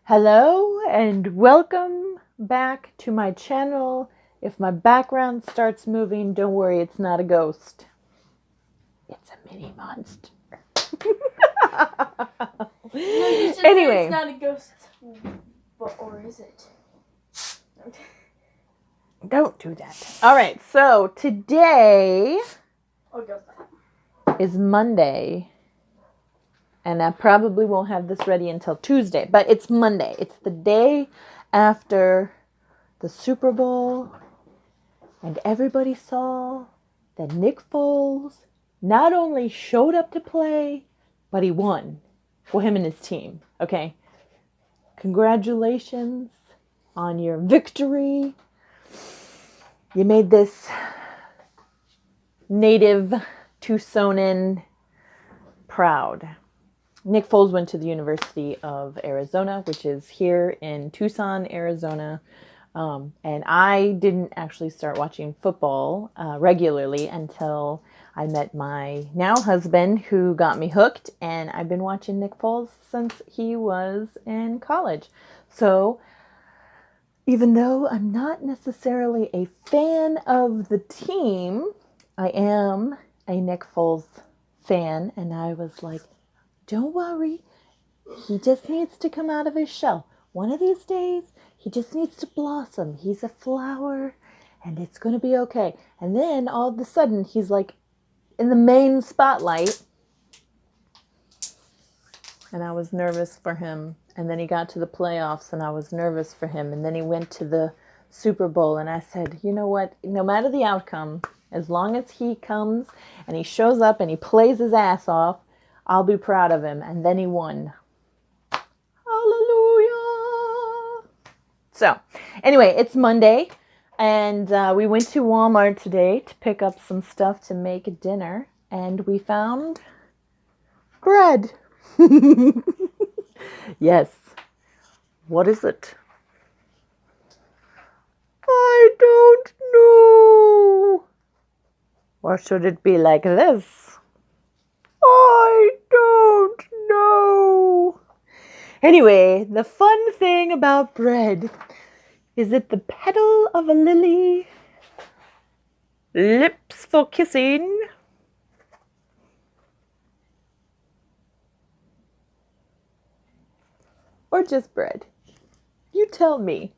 Hello and welcome back to my channel. If my background starts moving, don't worry, it's not a ghost. It's a mini monster. No, you should Anyway. say it's not a ghost. Or is it? Don't do that. All right, so today is Monday. And I probably won't have this ready until Tuesday. But it's Monday. It's the day after the Super Bowl. And everybody saw that Nick Foles not only showed up to play, but he won. Well, him and his team. Okay? Congratulations on your victory. You made this native Tucsonan proud. Nick Foles went to the University of Arizona, which is here in Tucson, Arizona. And I didn't actually start watching football regularly until I met my now husband, who got me hooked. And I've been watching Nick Foles since he was in college. So even though I'm not necessarily a fan of the team, I am a Nick Foles fan. And I was like, don't worry, he just needs to come out of his shell. One of these days, he just needs to blossom. He's a flower, and it's going to be okay. And then, all of a sudden, he's like in the main spotlight. And I was nervous for him. And then he got to the playoffs, and I was nervous for him. And then he went to the Super Bowl, and I said, you know what? No matter the outcome, as long as he comes and he shows up and he plays his ass off, I'll be proud of him. And then he won. Hallelujah. So, anyway, it's Monday. And we went to Walmart today to pick up some stuff to make dinner. And we found bread. Yes. What is it? I don't know. Or should it be like this? I don't know. Anyway, the fun thing about bread is it the petal of a lily, lips for kissing, or just bread? You tell me.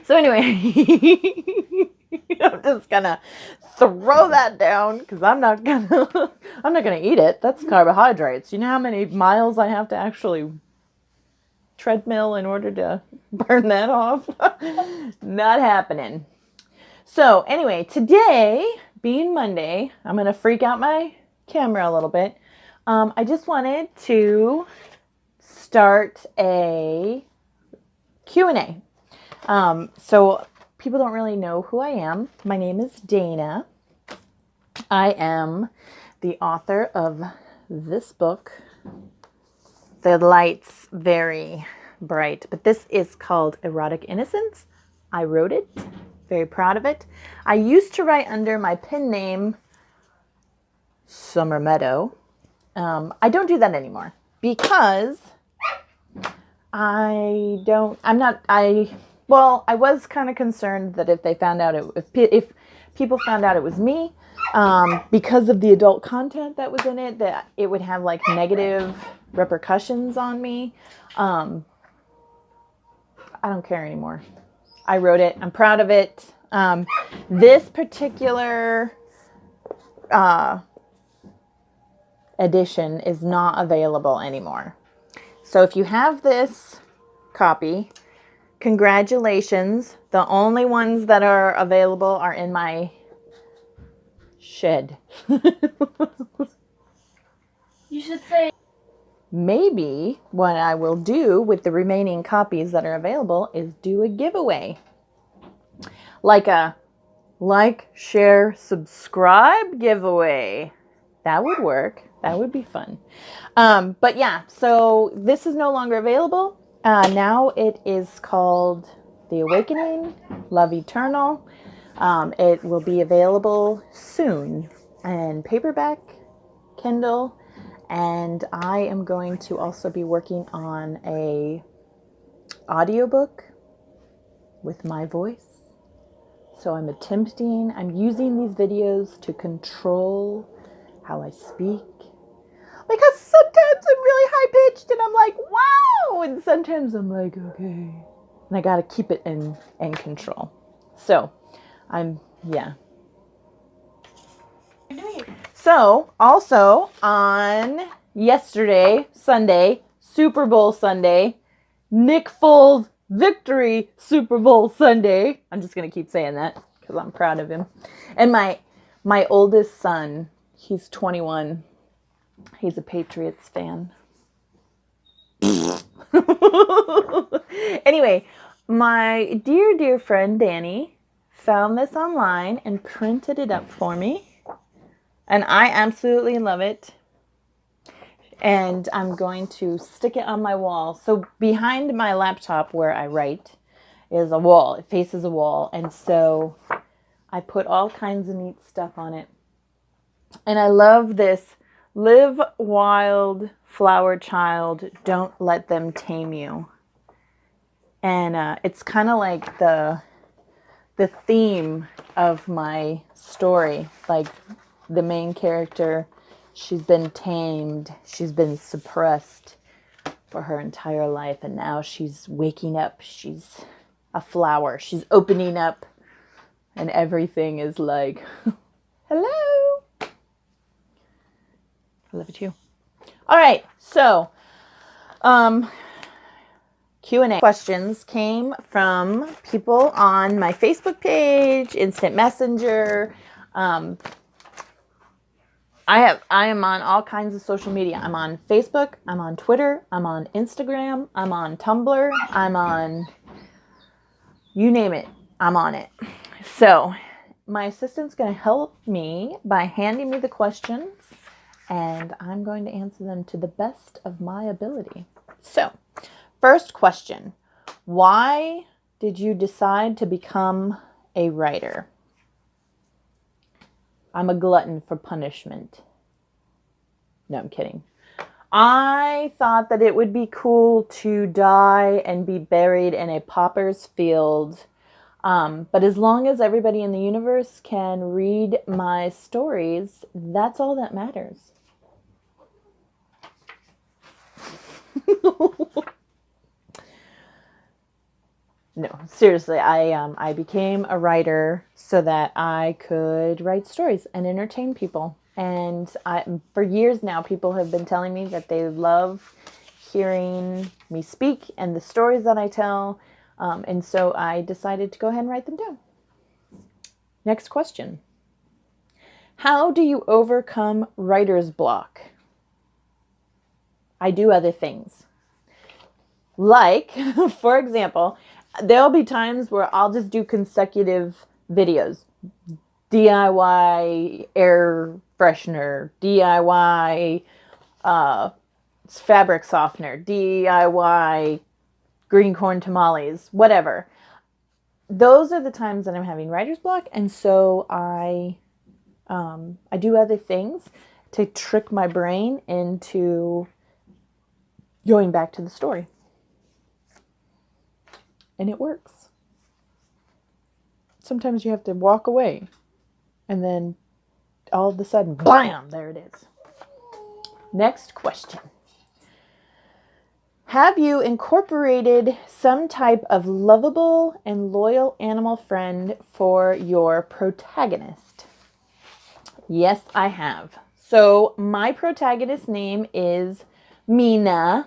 So anyway, I'm just gonna throw that down because I'm not gonna eat it. That's carbohydrates. You know how many miles I have to actually treadmill in order to burn that off? Not happening. So anyway, today being Monday, I'm gonna freak out my camera a little bit. I just wanted to start a Q&A. So people don't really know who I am. My name is Dana. I am the author of this book. The light's very bright, but this is called Erotic Innocence. I wrote it. Very proud of it. I used to write under my pen name, Summer Meadow. I don't do that anymore because I was kind of concerned that if they found out if people found out it was me, because of the adult content that was in it, that it would have like negative repercussions on me. I don't care anymore. I wrote it. I'm proud of it. This particular edition is not available anymore. So if you have this copy, congratulations. The only ones that are available are in my shed. You should say. Maybe what I will do with the remaining copies that are available is do a giveaway. Like a like, share, subscribe giveaway. That would work. That would be fun. But yeah, so this is no longer available. Now it is called The Awakening, Love Eternal. It will be available soon in paperback, Kindle, and I am going to also be working on a audiobook with my voice. So I'm using these videos to control how I speak. Because sometimes I'm really high pitched and I'm like, wow! And sometimes I'm like, okay. And I gotta keep it in control. So So also on yesterday, Sunday, Super Bowl Sunday, Nick Foles victory Super Bowl Sunday. I'm just going to keep saying that because I'm proud of him. And my oldest son, he's 21. He's a Patriots fan. Anyway, my dear friend Danny found this online and printed it up for me. And I absolutely love it. And I'm going to stick it on my wall. So behind my laptop where I write is a wall. It faces a wall. And so I put all kinds of neat stuff on it. And I love this. Live wild, flower child. Don't let them tame you. And it's kind of like the theme of my story. Like the main character, she's been tamed, she's been suppressed for her entire life, and now she's waking up. She's a flower. She's opening up, and everything is like, hello. I love it too. All right, so Q&A questions came from people on my Facebook page, Instant Messenger. I am on all kinds of social media. I'm on Facebook, I'm on Twitter, I'm on Instagram, I'm on Tumblr, I'm on, you name it, I'm on it. So my assistant's going to help me by handing me the questions, and I'm going to answer them to the best of my ability. So, first question, why did you decide to become a writer? I'm a glutton for punishment. No, I'm kidding. I thought that it would be cool to die and be buried in a pauper's field. But as long as everybody in the universe can read my stories, that's all that matters. No, seriously, I became a writer so that I could write stories and entertain people. And for years now, people have been telling me that they love hearing me speak and the stories that I tell. And so I decided to go ahead and write them down. Next question. How do you overcome writer's block? I do other things. Like, for example, there'll be times where I'll just do consecutive videos. DIY air freshener, DIY fabric softener, DIY green corn tamales, whatever. Those are the times that I'm having writer's block, and so I do other things to trick my brain into going back to the story. And it works. Sometimes you have to walk away, and then all of a sudden, blam, there it is. Next question. Have you incorporated some type of lovable and loyal animal friend for your protagonist? Yes, I have. So my protagonist's name is Mina.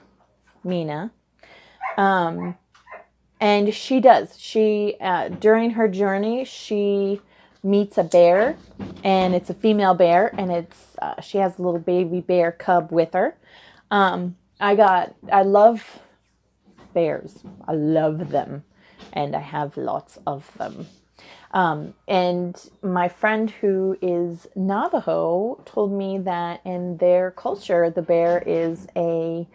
And she does. She, during her journey, she meets a bear, and it's a female bear, and she has a little baby bear cub with her. I love bears. I love them, and I have lots of them. And my friend who is Navajo told me that in their culture, the bear is a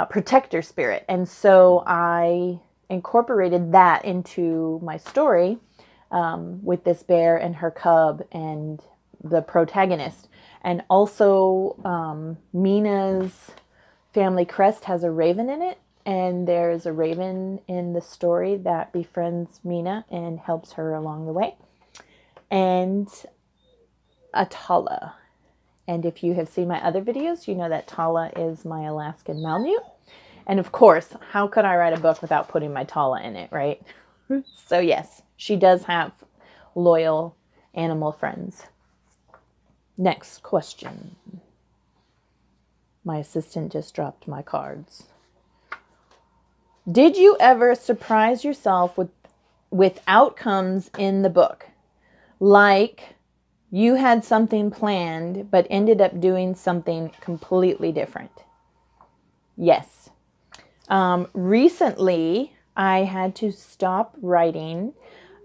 protector spirit. And so I incorporated that into my story with this bear and her cub and the protagonist. And also Mina's family crest has a raven in it. and there's a raven in the story that befriends Mina and helps her along the way. And a Tala. And if you have seen my other videos, you know that Tala is my Alaskan Malamute. And of course, how could I write a book without putting my Tala in it, right? So yes, she does have loyal animal friends. Next question. My assistant just dropped my cards. Did you ever surprise yourself with outcomes in the book? Like you had something planned, but ended up doing something completely different? Yes. Recently, I had to stop writing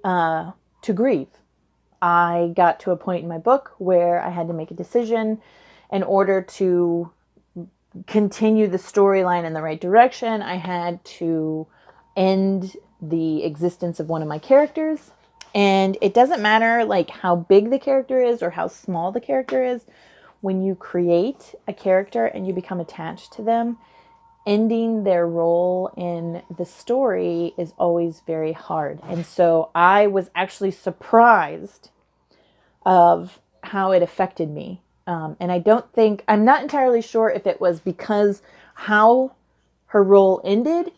to grieve. I got to a point in my book where I had to make a decision in order to continue the storyline in the right direction. I had to end the existence of one of my characters. And it doesn't matter like how big the character is or how small the character is. When you create a character and you become attached to them, ending their role in the story is always very hard. And so I was actually surprised of how it affected me. And I'm not entirely sure if it was because how her role ended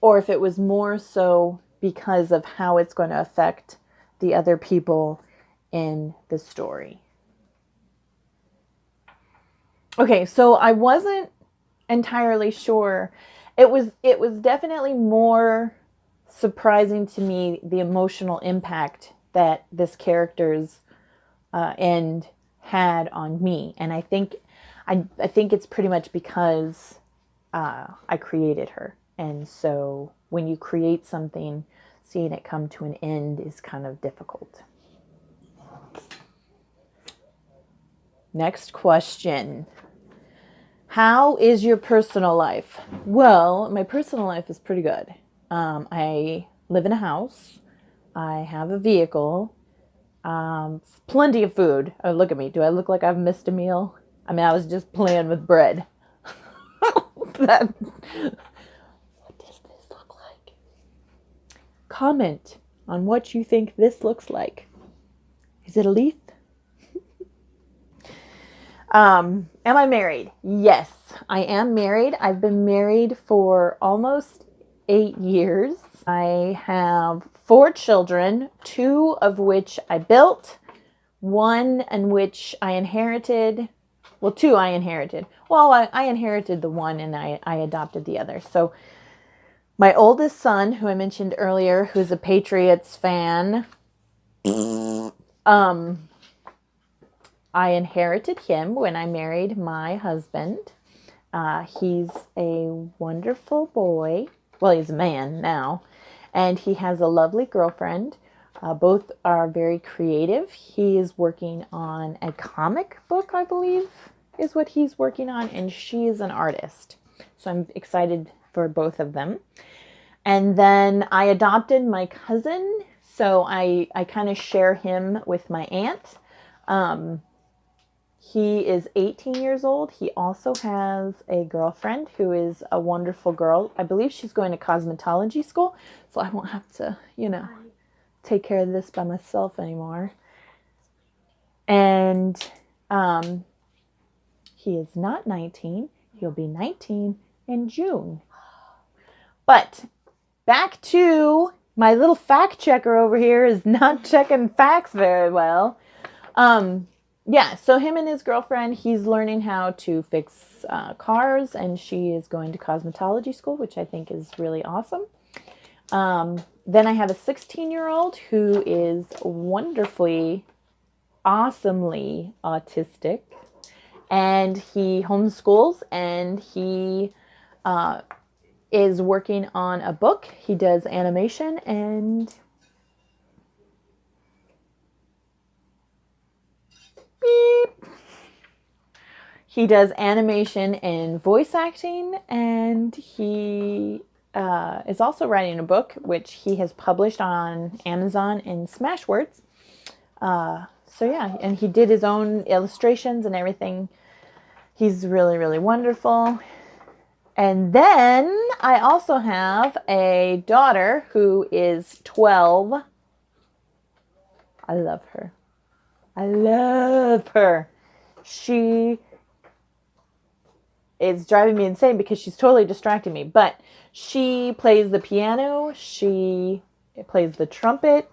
or if it was more so because of how it's going to affect the other people in the story. Okay, so I wasn't entirely sure. It was definitely more surprising to me the emotional impact that this character's end had on me, and I think it's pretty much because I created her, and so when you create something, seeing it come to an end is kind of difficult. Next question. How is your personal life? Well, my personal life is pretty good. I live in a house. I have a vehicle. Plenty of food. Oh, look at me. Do I look like I've missed a meal? I mean, I was just playing with bread. What does this look like? Comment on what you think this looks like. Is it a leaf? Am I married? Yes, I am married. I've been married for almost 8 years. I have 4 children, 2 of which I built, 1 in which I inherited. Well, 2 I inherited. Well, I inherited the 1 and I adopted the other. So my oldest son, who I mentioned earlier, who's a Patriots fan, I inherited him when I married my husband. He's a wonderful boy. Well, he's a man now. And he has a lovely girlfriend. Both are very creative. He is working on a comic book, I believe, is what he's working on. And she is an artist. So I'm excited for both of them. And then I adopted my cousin. So I kind of share him with my aunt. He is 18 years old. He also has a girlfriend who is a wonderful girl. I believe she's going to cosmetology school, so I won't have to, take care of this by myself anymore. And he is not 19. He'll be 19 in June. But back to my little fact checker over here is not checking facts very well. Yeah, so him and his girlfriend, he's learning how to fix cars, and she is going to cosmetology school, which I think is really awesome. Then I have a 16-year-old who is wonderfully, awesomely autistic, and he homeschools, and he is working on a book. He does animation, and beep. He does animation and voice acting, and he is also writing a book, which he has published on Amazon and Smashwords. So yeah, and he did his own illustrations and everything. He's really, really wonderful. And then I also have a daughter who is 12. I love her. I love her. She is driving me insane because she's totally distracting me. But she plays the piano. She plays the trumpet.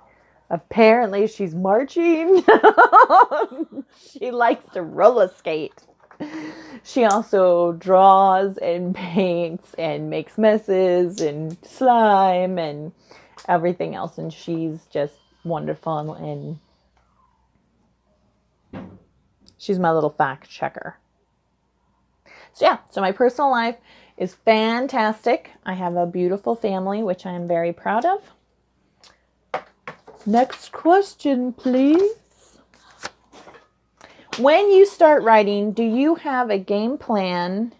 Apparently she's marching. She likes to roller skate. She also draws and paints and makes messes and slime and everything else. And she's just wonderful. And she's my little fact checker. So yeah, so my personal life is fantastic. I have a beautiful family, which I am very proud of. Next question, please. When you start writing, do you have a game plan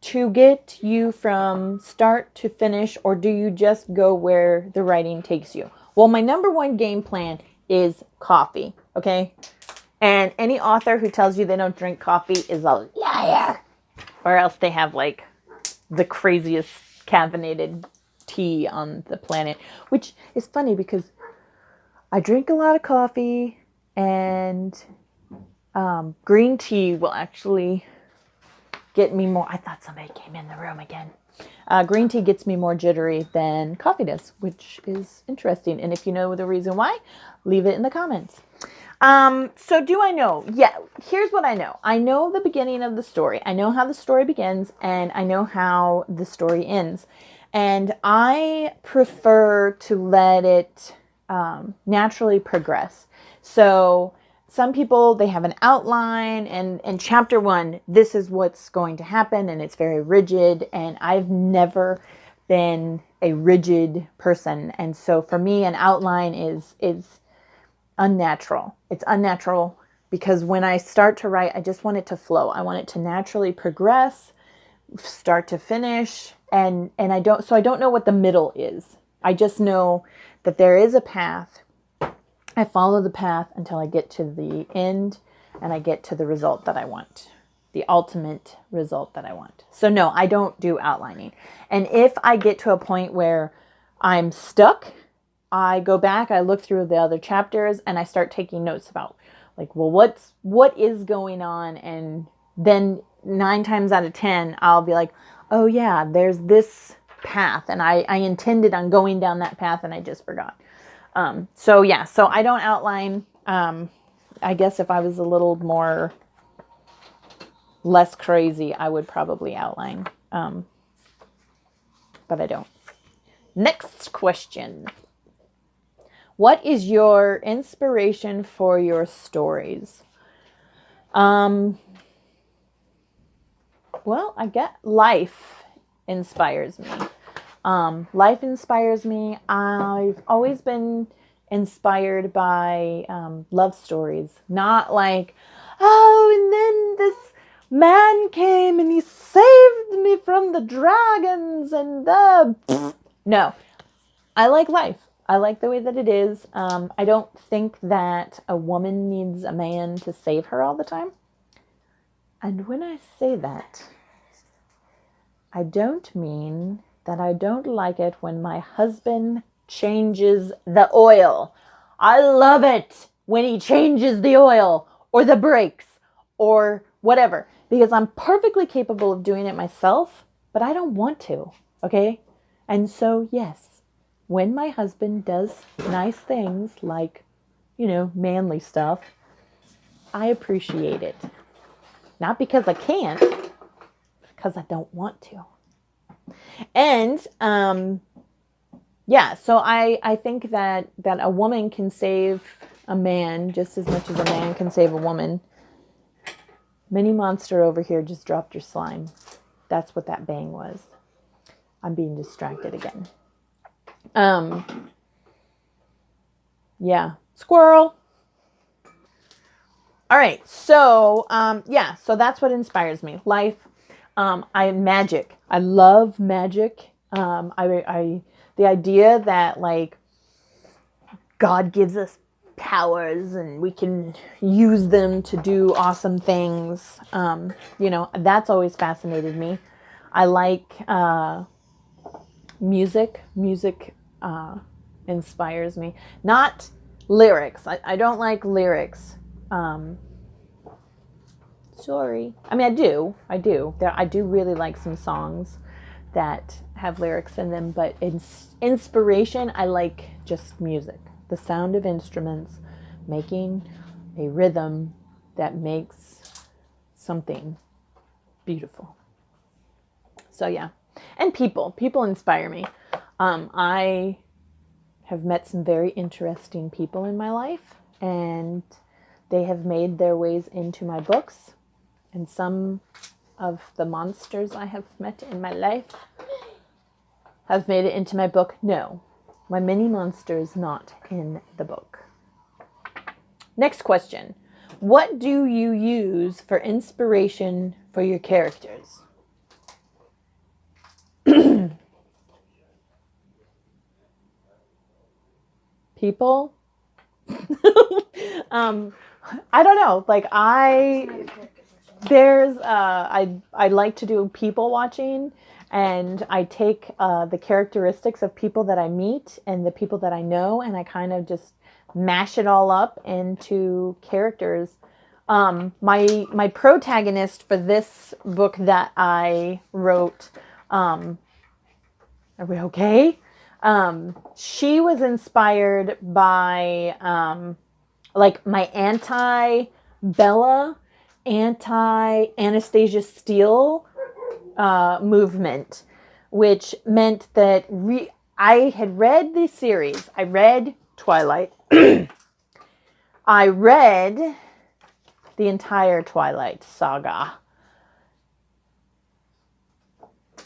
to get you from start to finish, or do you just go where the writing takes you? Well, my number one game plan is coffee, okay? And any author who tells you they don't drink coffee is a liar. Or else they have like the craziest caffeinated tea on the planet. Which is funny because I drink a lot of coffee, and green tea will actually get me more. I thought somebody came in the room again. Green tea gets me more jittery than coffee does, which is interesting. And if you know the reason why, leave it in the comments. So do I know? Yeah, here's what I know. I know the beginning of the story. I know how the story begins, and I know how the story ends. And I prefer to let it naturally progress. So some people, they have an outline, and in chapter 1, this is what's going to happen, and it's very rigid, and I've never been a rigid person. And so for me, an outline is unnatural. It's unnatural because when I start to write, I just want it to flow. I want it to naturally progress, start to finish, and I don't know what the middle is. I just know that there is a path. I follow the path until I get to the end and I get to the result that I want, the ultimate result that I want. So no, I don't do outlining. And if I get to a point where I'm stuck, I go back, I look through the other chapters, and I start taking notes about, like, well, what is going on? And then 9 times out of 10, I'll be like, oh yeah, there's this path, and I intended on going down that path, and I just forgot. So yeah, so I don't outline. I guess if I was a little more less crazy, I would probably outline. But I don't. Next question. What is your inspiration for your stories? Well, I get life inspires me. Life inspires me. I've always been inspired by love stories. Not like, oh, and then this man came and he saved me from the dragons and the... No, I like life. I like the way that it is. I don't think that a woman needs a man to save her all the time. And when I say that, I don't mean that I don't like it when my husband changes the oil. I love it when he changes the oil or the brakes or whatever, because I'm perfectly capable of doing it myself, but I don't want to, okay? And so, yes, when my husband does nice things like, manly stuff, I appreciate it. Not because I can't, because I don't want to. And, yeah, so I think that a woman can save a man just as much as a man can save a woman. Mini Monster over here just dropped your slime. That's what that bang was. I'm being distracted again. Yeah, squirrel. All right, so yeah, so that's what inspires me. Life. Magic. I love magic. The idea that like God gives us powers and we can use them to do awesome things. That's always fascinated me. I like music. Music inspires me. Not lyrics. I don't like lyrics. Sorry. I mean, I do. I do really like some songs that have lyrics in them, but inspiration, I like just music. The sound of instruments making a rhythm that makes something beautiful. So yeah. And people inspire me. I have met some very interesting people in my life, and they have made their ways into my books. And some of the monsters I have met in my life have made it into my book. No, my mini monster is not in the book. Next question. What do you use for inspiration for your characters? People? I don't know. Like I like to do people watching, and I take the characteristics of people that I meet and the people that I know, and I kind of just mash it all up into characters. My protagonist for this book that I wrote, are we okay? She was inspired by like my anti-Bella, anti-Anastasia Steele movement, which meant that I had read the series. I read Twilight. I read the entire Twilight saga.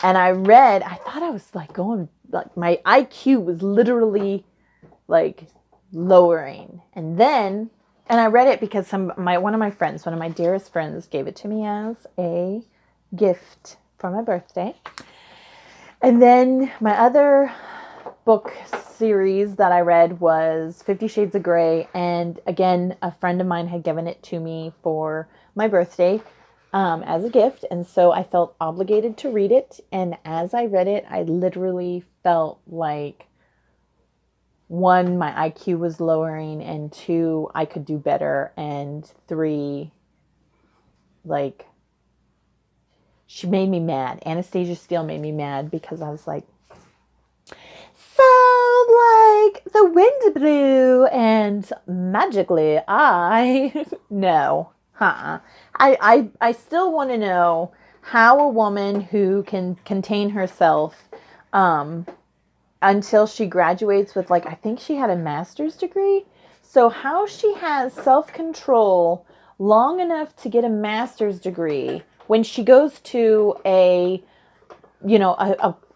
And I thought I was like going, like my IQ was literally like lowering. And I read it because one of my dearest friends gave it to me as a gift for my birthday. And then my other book series that I read was 50 Shades of Grey. And again, a friend of mine had given it to me for my birthday as a gift. And so I felt obligated to read it. And as I read it, I literally felt like, one, my IQ was lowering, and two, I could do better, and three, like, she made me mad. Anastasia Steele made me mad because I was like, so, like, the wind blew and magically no. I still want to know how a woman who can contain herself until she graduates with, like, I think she had a master's degree. So how she has self-control long enough to get a master's degree when she goes to a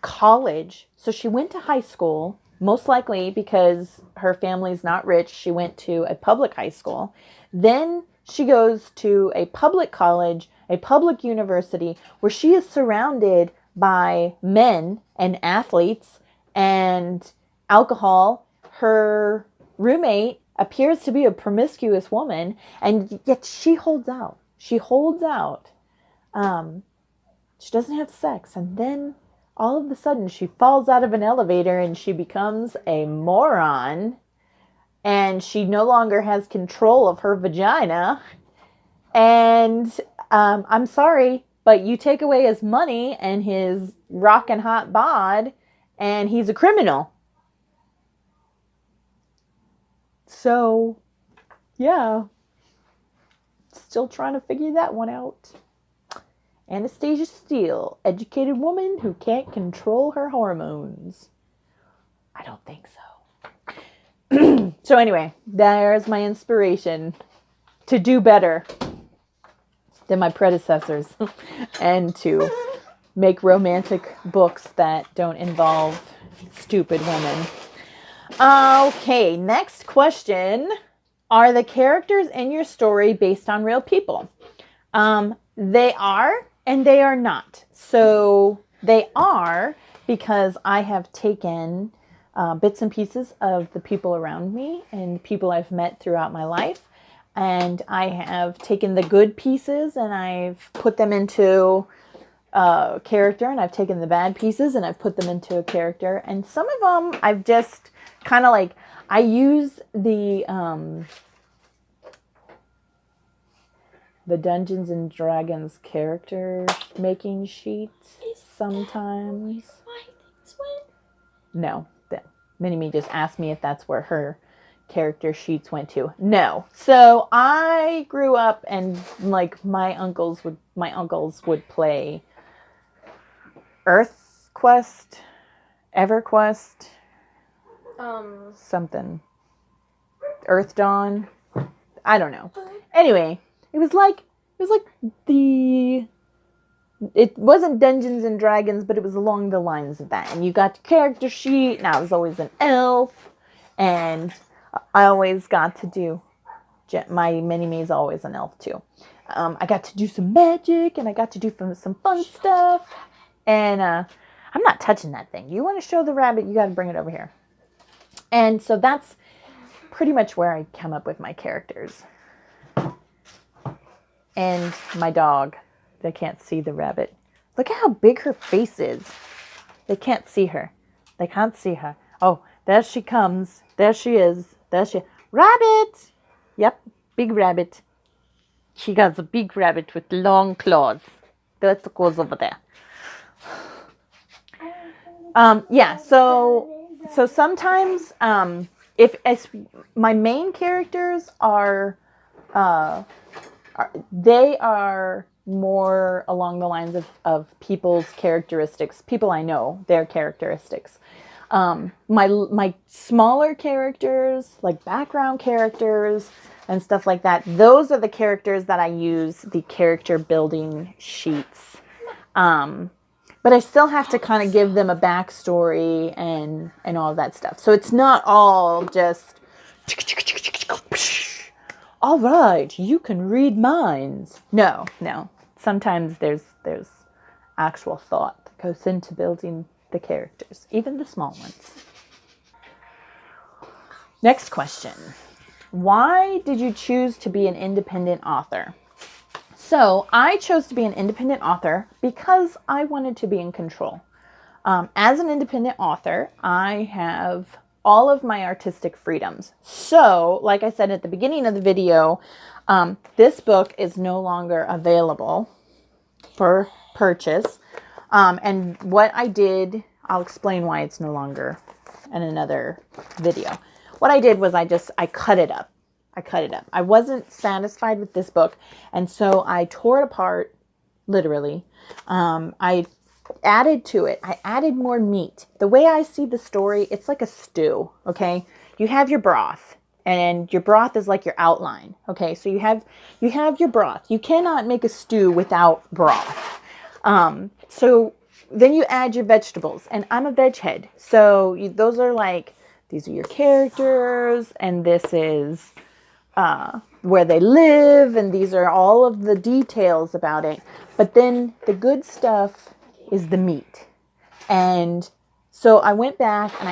college. So she went to high school, most likely because her family's not rich. She went to a public high school. Then she goes to a public college, a public university, where she is surrounded by men and athletes and alcohol. Her roommate appears to be a promiscuous woman, and yet she holds out. She doesn't have sex, and then all of a sudden she falls out of an elevator and she becomes a moron, and she no longer has control of her vagina. And I'm sorry, but you take away his money and his rockin' hot bod, and he's a criminal. So, yeah. Still trying to figure that one out. Anastasia Steele, educated woman who can't control her hormones. I don't think so. So anyway, there's my inspiration to do better than my predecessors and to make romantic books that don't involve stupid women. Okay, next question. Are the characters in your story based on real people? They are and they are not. So they are because I have taken bits and pieces of the people around me and people I've met throughout my life. And I have taken the good pieces and I've put them into a character, and I've taken the bad pieces and I've put them into a character. And some of them I've just kind of like, I use the Dungeons and Dragons character making sheet sometimes. No, Mini-Me just asked me if that's where her character sheets went to. No. So I grew up and like my uncles would play EarthQuest, EverQuest, something, Earth Dawn. I don't know. Anyway, it wasn't Dungeons and Dragons, but it was along the lines of that. And you got your character sheet, and I was always an elf, and I always got to do, my Mini-Me's always an elf too. I got to do some magic, and I got to do some fun stuff. And I'm not touching that thing. You want to show the rabbit, you got to bring it over here. And so that's pretty much where I come up with my characters. And my dog. They can't see the rabbit. Look at how big her face is. They can't see her. They can't see her. Oh, there she comes. There she is. Rabbit! Yep, big rabbit. She got a big rabbit with long claws. That goes over there. Yeah, so sometimes if my main characters are they are more along the lines of people's characteristics, people I know, their characteristics. My smaller characters, like background characters and stuff like that, those are the characters that I use the character building sheets. But I still have to kind of give them a backstory and all that stuff. So it's not all just, all right, you can read minds. No. Sometimes there's actual thought that goes into building the characters, even the small ones. Next question. Why did you choose to be an independent author? So I chose to be an independent author because I wanted to be in control. As an independent author, I have all of my artistic freedoms. So, like I said at the beginning of the video, this book is no longer available for purchase. And what I did, I'll explain why it's no longer in another video. What I did was I cut it up. I wasn't satisfied with this book, and so I tore it apart, literally. I added to it. I added more meat. The way I see the story, it's like a stew, okay? You have your broth, and your broth is like your outline, okay? So you have your broth. You cannot make a stew without broth. So then you add your vegetables, and I'm a veg head. So those are like, these are your characters, and this is where they live, and these are all of the details about it. But then the good stuff is the meat. And so I went back and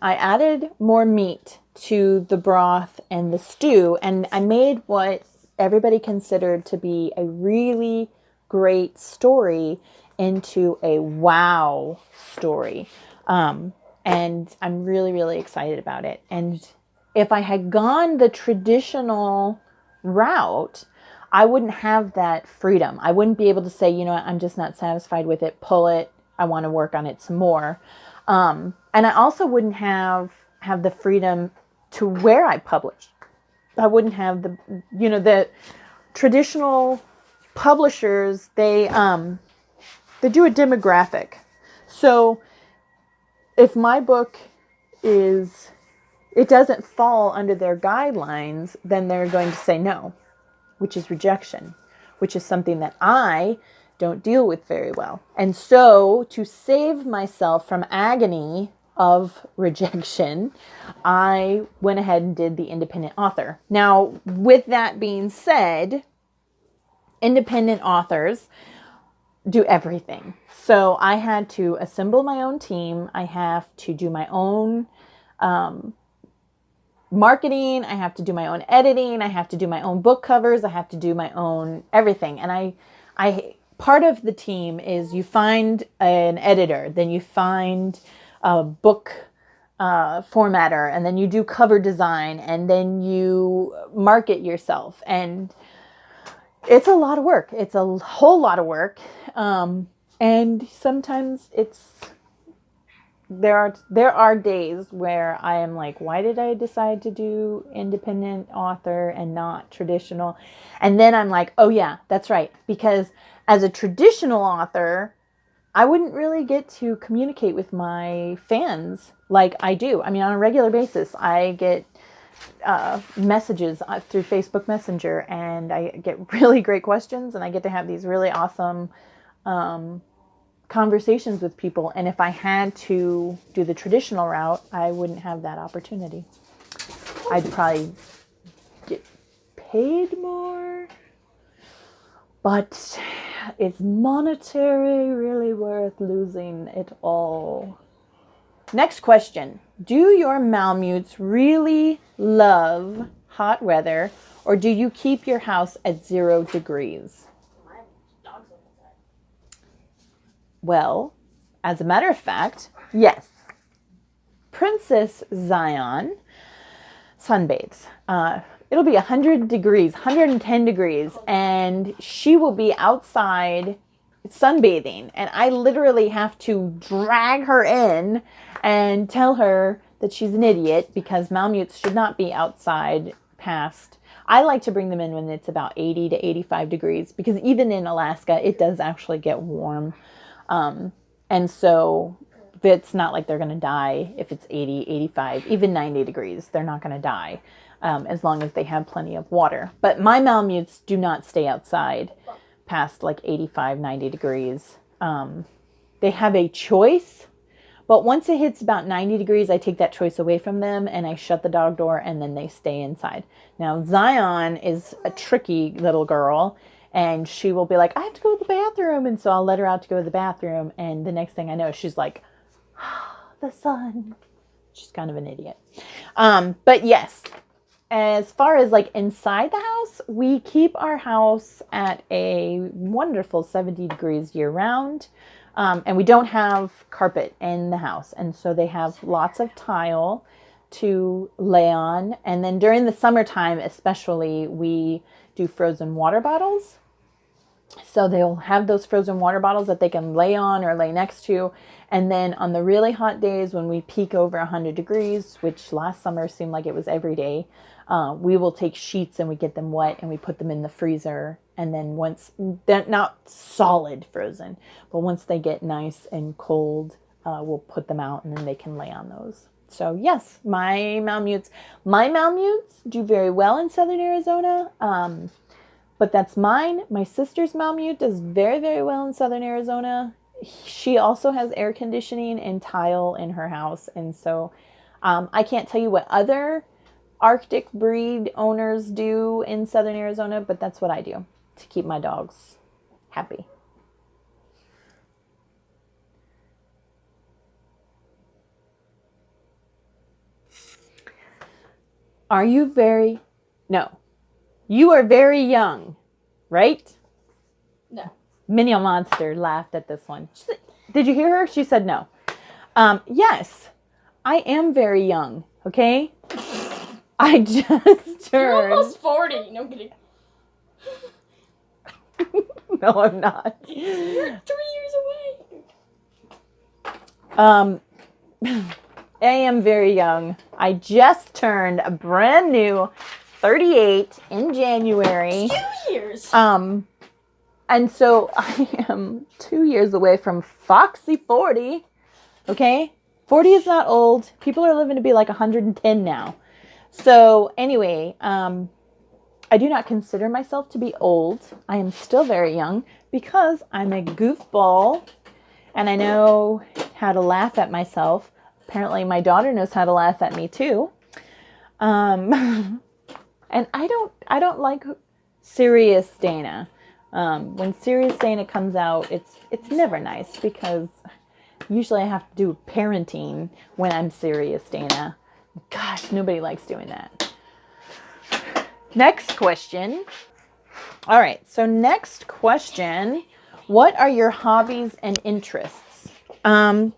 I added more meat to the broth and the stew, and I made what everybody considered to be a really great story into a wow story. And I'm really, really excited about it. And if I had gone the traditional route, I wouldn't have that freedom. I wouldn't be able to say, you know what, I'm just not satisfied with it, pull it, I want to work on it some more. And I also wouldn't have the freedom to where I publish. I wouldn't have the traditional publishers, they do a demographic. So if my book it doesn't fall under their guidelines, then they're going to say no, which is rejection, which is something that I don't deal with very well. And so to save myself from agony of rejection, I went ahead and did the independent author. Now, with that being said, independent authors do everything. So I had to assemble my own team. I have to do my own marketing. I have to do my own editing. I have to do my own book covers. I have to do my own everything. And I part of the team is you find an editor, then you find a book formatter, and then you do cover design, and then you market yourself. And it's a lot of work. It's a whole lot of work. And sometimes there are days where I am like, why did I decide to do independent author and not traditional? And then I'm like, oh yeah, that's right. Because as a traditional author, I wouldn't really get to communicate with my fans like I do. I mean, on a regular basis, I get messages through Facebook Messenger, and I get really great questions, and I get to have these really awesome conversations with people. And if I had to do the traditional route, I wouldn't have that opportunity. I'd probably get paid more, but is monetary really worth losing it all? Next question. Do your Malamutes really love hot weather, or do you keep your house at 0 degrees? My dog's like that. Well, as a matter of fact, yes. Princess Zion sunbathes. It'll be 100 degrees, 110 degrees, and she will be outside sunbathing. And I literally have to drag her in and tell her that she's an idiot, because Malamutes should not be outside past. I like to bring them in when it's about 80 to 85 degrees, because even in Alaska, it does actually get warm. And so it's not like they're going to die if it's 80, 85, even 90 degrees. They're not going to die as long as they have plenty of water. But my Malamutes do not stay outside past like 85, 90 degrees. They have a choice, but once it hits about 90 degrees, I take that choice away from them, and I shut the dog door, and then they stay inside. Now, Zion is a tricky little girl, and she will be like, I have to go to the bathroom. And so I'll let her out to go to the bathroom. And the next thing I know, she's like, the sun. She's kind of an idiot. But yes, as far as like inside the house, we keep our house at a wonderful 70 degrees year round. And we don't have carpet in the house. And so they have lots of tile to lay on. And then during the summertime, especially, we do frozen water bottles. So they'll have those frozen water bottles that they can lay on or lay next to. And then on the really hot days when we peak over 100 degrees, which last summer seemed like it was every day, we will take sheets and we get them wet and we put them in the freezer. And then once they're not solid frozen, but once they get nice and cold, we'll put them out and then they can lay on those. So yes, my Malamutes do very well in southern Arizona. But that's mine. My sister's Malamute does very, very well in southern Arizona. She also has air conditioning and tile in her house. And so I can't tell you what other Arctic breed owners do in southern Arizona, but that's what I do to keep my dogs happy. You are very young, right? No. Minnie Monster laughed at this one. Said, did you hear her? She said no. Yes, I am very young, okay? I just turned... You're almost 40. No, I'm kidding. No, I'm not. You're 3 years away. I am very young. I just turned a brand new 38 in January. 2 years. And so I am 2 years away from Foxy 40. Okay? 40 is not old. People are living to be like 110 now. So anyway, I do not consider myself to be old. I am still very young because I'm a goofball and I know how to laugh at myself. Apparently my daughter knows how to laugh at me too. And I don't like serious Dana. When serious Dana comes out, it's never nice because usually I have to do parenting when I'm serious Dana. Gosh, nobody likes doing that. Next question. All right, so next question. What are your hobbies and interests? Some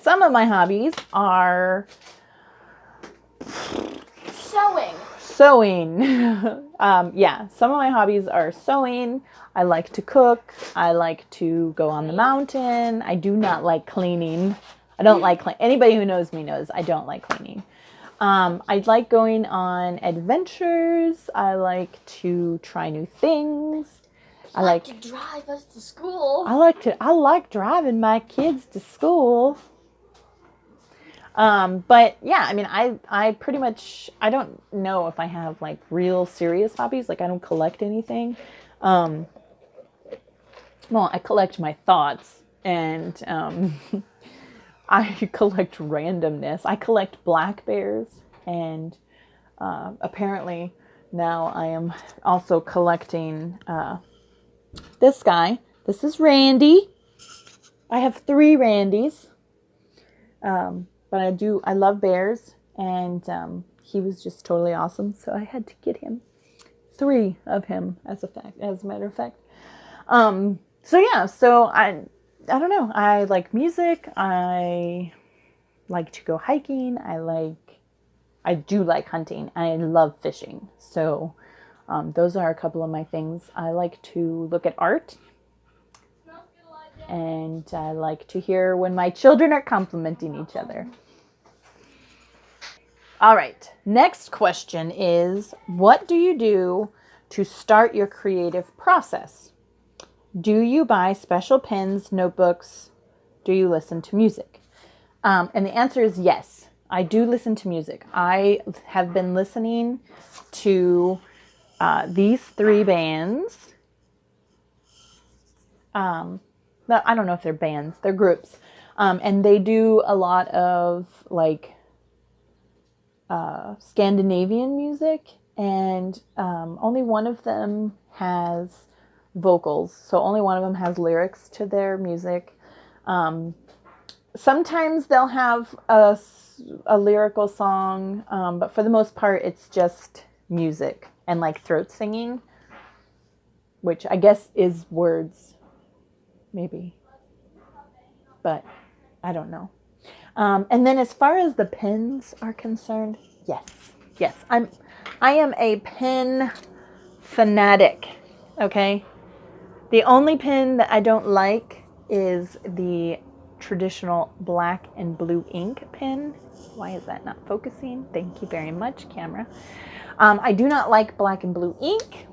of my hobbies are sewing. Yeah, some of my hobbies are sewing. I like to cook. I like to go on the mountain. I do not like cleaning. I don't like anybody who knows me knows I don't like cleaning. I like going on adventures. I like to try new things. I like to drive us to school. I like driving my kids to school. But yeah, I mean, I pretty much, I don't know if I have like real serious hobbies. Like I don't collect anything. Well, I collect my thoughts and, I collect randomness. I collect black bears and, apparently now I am also collecting, this guy. This is Randy. I have 3 Randys. But I love bears, and he was just totally awesome. So I had to get him 3 of him, as a matter of fact. So yeah, so I don't know. I like music. I like to go hiking. I do like hunting. I love fishing. So those are a couple of my things. I like to look at art. And I like to hear when my children are complimenting each other. All right. Next question is, what do you do to start your creative process? Do you buy special pens, notebooks? Do you listen to music? And the answer is yes. I do listen to music. I have been listening to these 3 bands. I don't know if they're bands, they're groups. And they do a lot of like Scandinavian music, and only one of them has vocals. So only one of them has lyrics to their music. Sometimes they'll have a lyrical song, but for the most part, it's just music and like throat singing, which I guess is words. Maybe, but I don't know. And then as far as the pens are concerned, yes, I am a pen fanatic. Okay, the only pen that I don't like is the traditional black and blue ink pen. Why is that not focusing? Thank you very much, camera. I do not like black and blue ink.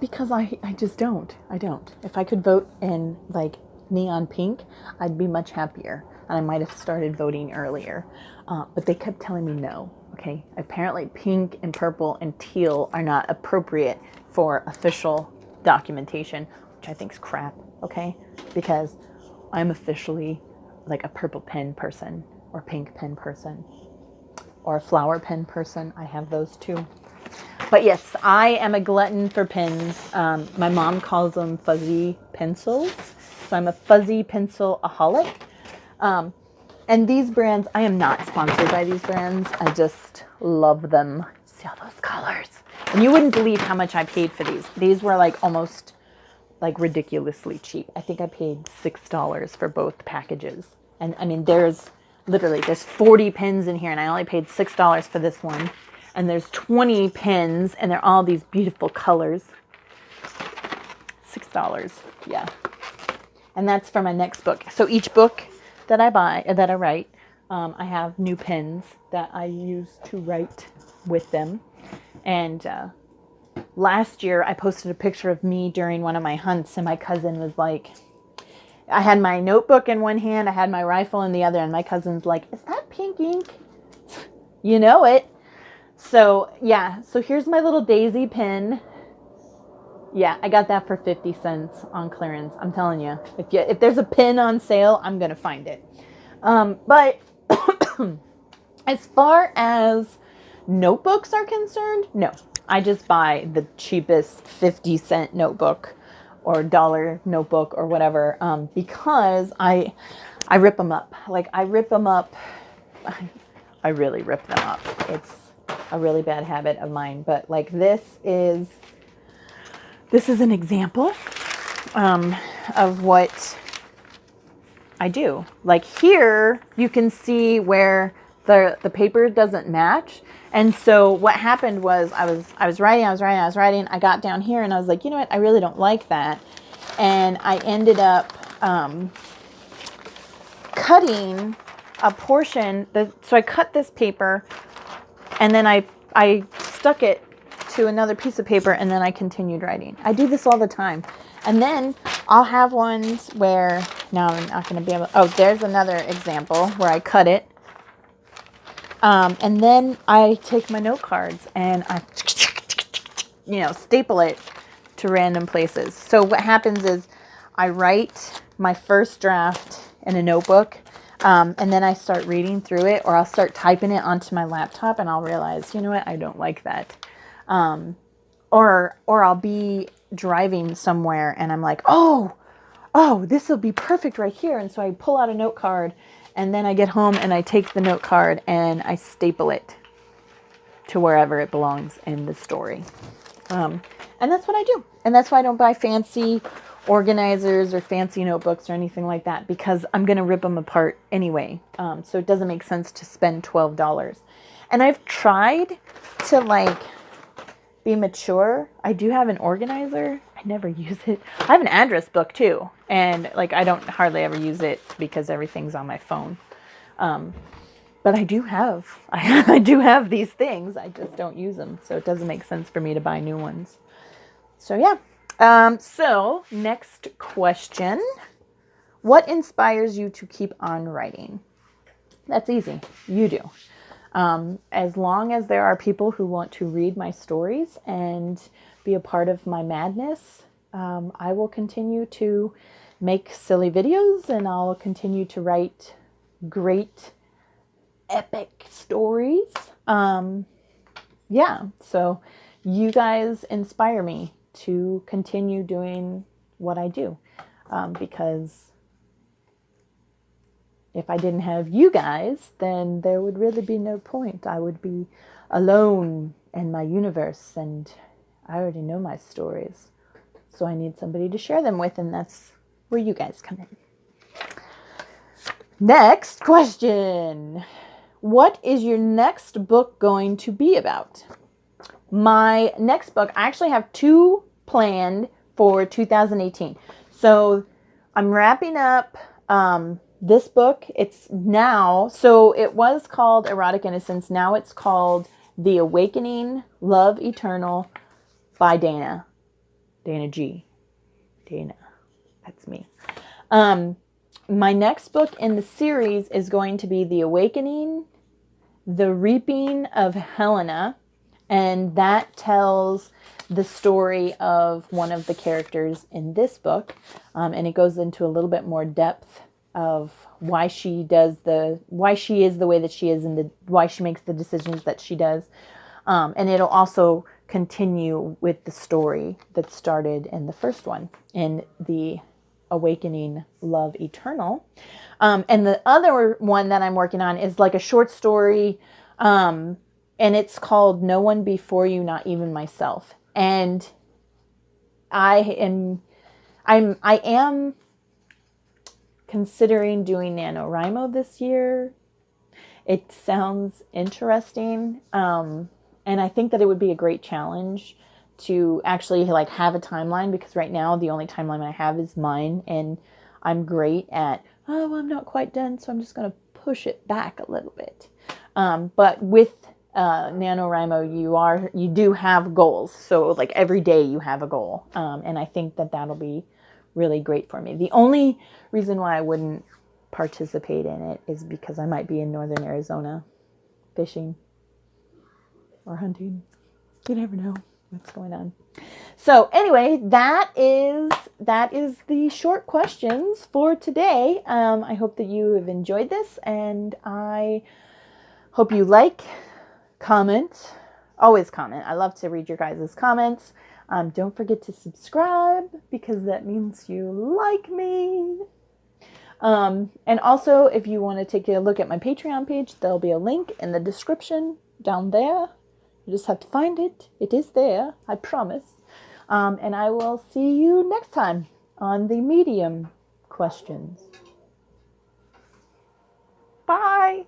Because I just don't. I don't. If I could vote in like neon pink, I'd be much happier. And I might have started voting earlier. But they kept telling me no. Okay. Apparently pink and purple and teal are not appropriate for official documentation, which I think is crap. Okay. Because I'm officially like a purple pen person or pink pen person or a flower pen person. I have those too. But yes, I am a glutton for pens. My mom calls them fuzzy pencils. So I'm a fuzzy pencil-aholic. And these brands, I am not sponsored by these brands. I just love them. See all those colors. And you wouldn't believe how much I paid for these. These were like almost like ridiculously cheap. I think I paid $6 for both packages. And I mean, there's 40 pens in here, and I only paid $6 for this one. And there's 20 pens, and they're all these beautiful colors. $6, yeah. And that's for my next book. So each book that I write, I have new pens that I use to write with them. And last year, I posted a picture of me during one of my hunts, and my cousin was like, I had my notebook in one hand, I had my rifle in the other, and my cousin's like, is that pink ink? You know it. So, yeah. So here's my little daisy pin. Yeah, I got that for 50 cents on clearance. I'm telling you, if there's a pin on sale, I'm going to find it. But as far as notebooks are concerned, no. I just buy the cheapest 50-cent notebook or $1 notebook or whatever, because I rip them up. Like, I rip them up. I really rip them up. It's a really bad habit of mine. But like this is an example. of what I do. Like here, you can see where the paper doesn't match. And so what happened was I was writing. I got down here and I was like, you know what? I really don't like that. And I ended up cutting a portion. So I cut this paper and then I stuck it to another piece of paper and then I continued writing. I do this all the time. And then I'll have ones where, now I'm not going to be able, oh, there's another example where I cut it. And then I take my note cards and I, staple it to random places. So what happens is I write my first draft in a notebook, and then I start reading through it, or I'll start typing it onto my laptop and I'll realize, you know what, I don't like that. Or I'll be driving somewhere and I'm like, oh, this will be perfect right here. And so I pull out a note card and then I get home and I take the note card and I staple it to wherever it belongs in the story. And that's what I do. And that's why I don't buy fancy organizers or fancy notebooks or anything like that, because I'm going to rip them apart anyway. So it doesn't make sense to spend $12. And I've tried to be mature. I do have an organizer. I never use it. I have an address book too. And I don't hardly ever use it because everything's on my phone. But I do have these things. I just don't use them. So it doesn't make sense for me to buy new ones. So yeah. So next question. What inspires you to keep on writing? That's easy. You do. As long as there are people who want to read my stories and be a part of my madness, I will continue to make silly videos and I'll continue to write great, epic stories. Yeah, so you guys inspire me to continue doing what I do, because if I didn't have you guys, then there would really be no point. I would be alone in my universe, and I already know my stories. So I need somebody to share them with, and that's where you guys come in. Next question. What is your next book going to be about? My next book, I actually have 2 planned for 2018. So I'm wrapping up this book. It's now, so it was called Erotic Innocence. Now it's called The Awakening, Love Eternal by DanaG. Dana. That's me. My next book in the series is going to be The Awakening, The Reaping of Helena. And that tells the story of one of the characters in this book. And it goes into a little bit more depth of why she is the way that she is, and why she makes the decisions that she does. And it'll also continue with the story that started in the first one, in The Awakening, Love Eternal. And the other one that I'm working on is a short story, and it's called No One Before You, Not Even Myself. And I am considering doing NaNoWriMo this year. It sounds interesting. And I think that it would be a great challenge to actually have a timeline, because right now the only timeline I have is mine, and I'm great at, I'm not quite done, so I'm just going to push it back a little bit. But with NaNoWriMo, you do have goals. So every day you have a goal. And I think that that'll be really great for me. The only reason why I wouldn't participate in it is because I might be in northern Arizona fishing or hunting. You never know what's going on. So anyway, that is the short questions for today. I hope that you have enjoyed this, and I hope you comment. Always comment. I love to read your guys' comments. Don't forget to subscribe, because that means you like me. And also, if you want to take a look at my Patreon page, there'll be a link in the description down there. You just have to find it. It is there, I promise. And I will see you next time. on the medium questions. Bye.